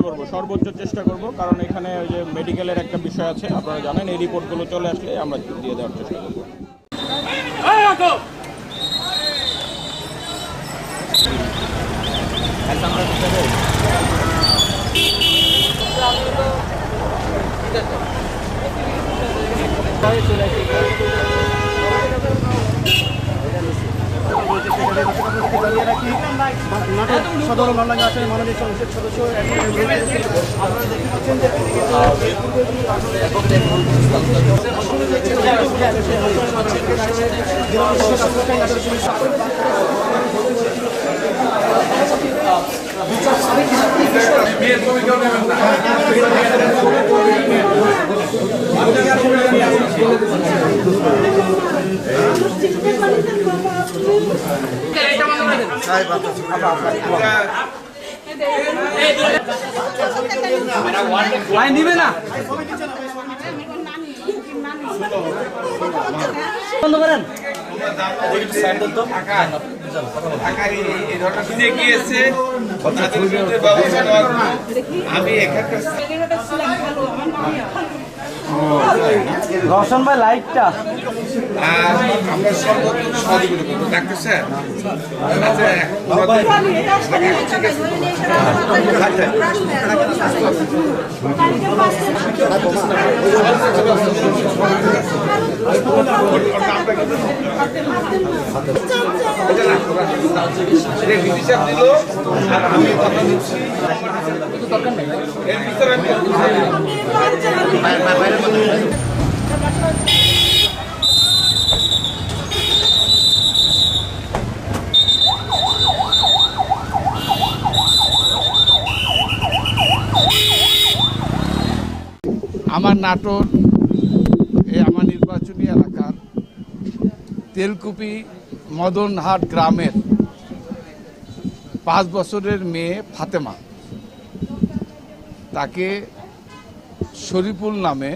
করব, সর্বোচ্চ চেষ্টা করব, কারণ এখানে ওই যে মেডিকেলের একটা বিষয় আছে, আপনারা জানেন। এই রিপোর্টগুলো চলে আসলে আমরা দিয়ে দেওয়ার চেষ্টা করব। সদর মামলা আছে মাননীয় সংসদ সদস্য আপনারা দেখতে পাচ্ছেন লাইন দিবে না, বন্ধ করেন। আমি এখানকার রওশন ভাই লাইটটা আমরা সর্বোচ্চ সহযোগিতা করবো ডাক্তার স্যার। হিসাব দিল আর আমি কথা দিচ্ছি এর ভিতরে আমার নাটোর আমার নির্বাচনী এলাকার তেলকুপি মদনহাট গ্রামের 5 বছরের মেয়ে ফাতেমা, তাকে শরীফুল নামে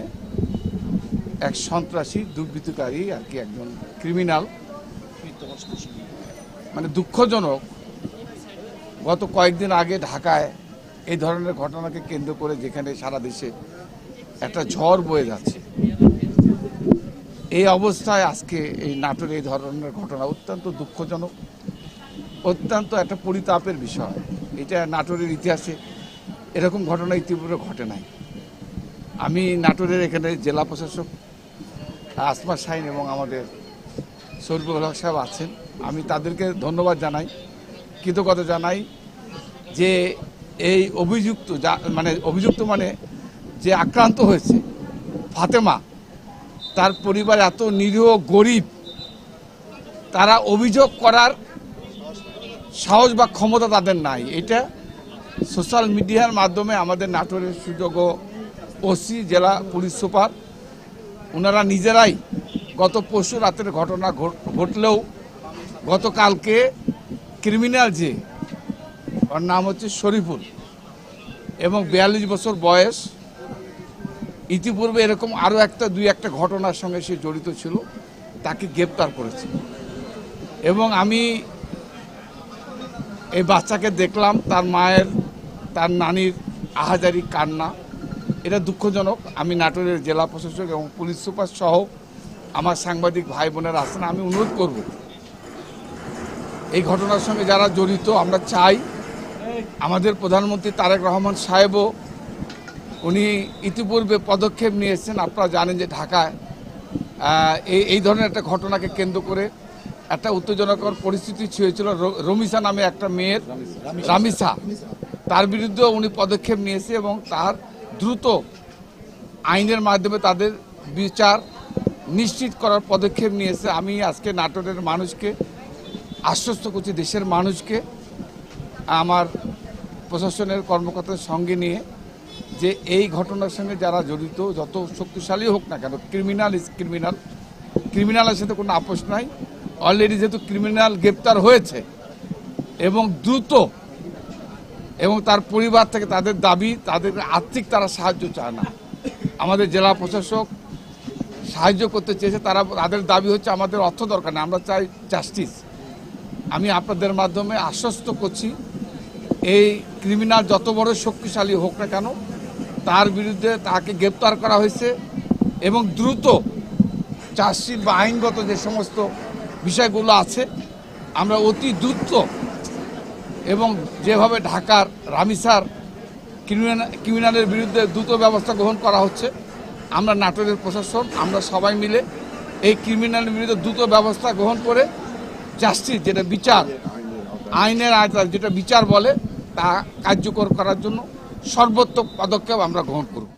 এক সন্ত্রাসী দুর্বৃত্তকারী আর কি একজন ক্রিমিনাল, মানে দুঃখজনক গত কয়েকদিন আগে ঢাকায় এই ধরনের ঘটনাকে কেন্দ্র করে, যেখানে সারা দেশে একটা ঝড় বয়ে যাচ্ছে, এই অবস্থায় আজকে এই নাটোরে এই ধরনের ঘটনা অত্যন্ত দুঃখজনক, অত্যন্ত একটা পরিতাপের বিষয়। এটা নাটোরের ইতিহাসে এরকম ঘটনা ইতিপূর্বে ঘটে নাই। আমি নাটোরের এখানে জেলা প্রশাসক আসমা শাহিন এবং আমাদের শরীফুল হক সাহেব আছেন, আমি তাদেরকে ধন্যবাদ জানাই, কৃতজ্ঞতা জানাই যে এই অভিযুক্ত মানে যে আক্রান্ত হয়েছে ফাতেমা, তার পরিবার এত নিরীহ গরিব, তারা অভিযোগ করার সাহস বা ক্ষমতা তাদের নাই। এটা সোশ্যাল মিডিয়ার মাধ্যমে আমাদের নাটোরের সুযোগ্য ওসি জেলা পুলিশ সুপার ওনারা নিজেরাই গত পরশু রাতের ঘটনা ঘটলেও গতকালকে ক্রিমিনাল যে ওর নাম হচ্ছে শরীফুল এবং 42 বছর বয়স, ইতিপূর্বে এরকম আরও দুই একটা ঘটনার সঙ্গে সে জড়িত ছিল, তাকে গ্রেপ্তার করেছে। এবং আমি এই বাচ্চাকে দেখলাম, তার মায়ের তার নানির আহাজারি কান্না, এটা দুঃখজনক। আমি নাটোরের জেলা প্রশাসক এবং পুলিশ সুপার সহ আমার সাংবাদিক ভাই বোনেরা আছেন, আমি অনুরোধ করব এই ঘটনার সঙ্গে যারা জড়িত, আমরা চাই আমাদের প্রধানমন্ত্রী তারেক রহমান সাহেবও উনি ইতিপূর্বে পদক্ষেপ নিয়েছেন। আপনারা জানেন যে ঢাকায় এই ধরনের একটা ঘটনাকে কেন্দ্র করে একটা উত্তেজনাকর পরিস্থিতি হয়েছিল। রমিসা নামে একটা মেয়ের, রামিসা, তার বিরুদ্ধে উনি পদক্ষেপ নিয়েছে এবং তার দ্রুত আইনের মাধ্যমে তাদের বিচার নিশ্চিত করার পদক্ষেপ নিয়েছে। আমি আজকে নাটোরের মানুষকে আশ্বস্ত করছি, দেশের মানুষকে, আমার প্রশাসনের কর্মকর্তার সঙ্গে নিয়ে, যে এই ঘটনার সঙ্গে যারা জড়িত, যত শক্তিশালী হোক না কেন, ক্রিমিনাল ইজ ক্রিমিনাল, ক্রিমিনালের সাথে কোনো আপোষ নাই। অলরেডি যেহেতু ক্রিমিনাল গ্রেপ্তার হয়েছে এবং দ্রুত, এবং তার পরিবার থেকে তাদের দাবি, তাদের আর্থিক তারা সাহায্য চায় না, আমাদের জেলা প্রশাসক সাহায্য করতে চেয়েছে, তাদের দাবি হচ্ছে আমাদের অর্থ দরকার না, আমরা চাই জাস্টিস। আমি আপনাদের মাধ্যমে আশ্বস্ত করছি এই ক্রিমিনাল যত বড় শক্তিশালী হোক না কেন তার বিরুদ্ধে তাকে গ্রেপ্তার করা হয়েছে এবং দ্রুত চার্জশিট বা আইনগত যে সমস্ত বিষয়গুলো আছে আমরা অতি দ্রুত এবং যেভাবে ঢাকার রামিসার ক্রিমিনালের বিরুদ্ধে দ্রুত ব্যবস্থা গ্রহণ করা হচ্ছে আমরা নাটোরের প্রশাসন আমরা সবাই মিলে এই ক্রিমিনালের বিরুদ্ধে দ্রুত ব্যবস্থা গ্রহণ করে জাস্টিস যেটা বিচার আইনের আয়তায় যেটা বিচার বলে তা কার্যকর করার জন্য সর্বোত্তম পদক্ষেপ আমরা গ্রহণ করব।